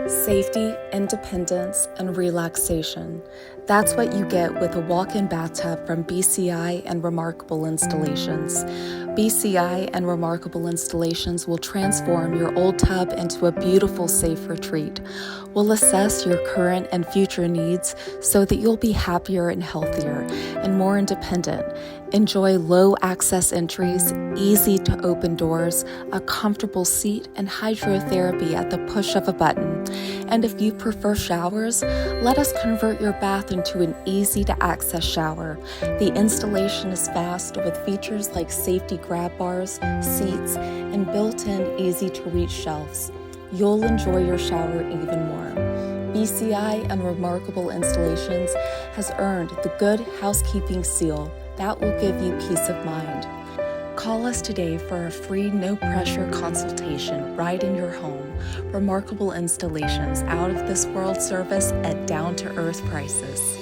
Safety, independence, and relaxation. That's what you get with a walk-in bathtub from BCI and Remarkable Installations. BCI and Remarkable Installations will transform your old tub into a beautiful, safe retreat. We'll assess your current and future needs so that you'll be happier and healthier and more independent. Enjoy low access entries, easy to open doors, a comfortable seat, and hydrotherapy at the push of a button. And if you prefer showers, let us convert your bath into an easy to access shower. The installation is fast with features like safety grab bars, seats, and built-in easy to reach shelves. You'll enjoy your shower even more. BCI and Remarkable Installations has earned the Good Housekeeping Seal. That will give you peace of mind. Call us today for a free, no-pressure consultation right in your home. Remarkable Installations, out-of-this-world service at down-to-earth prices.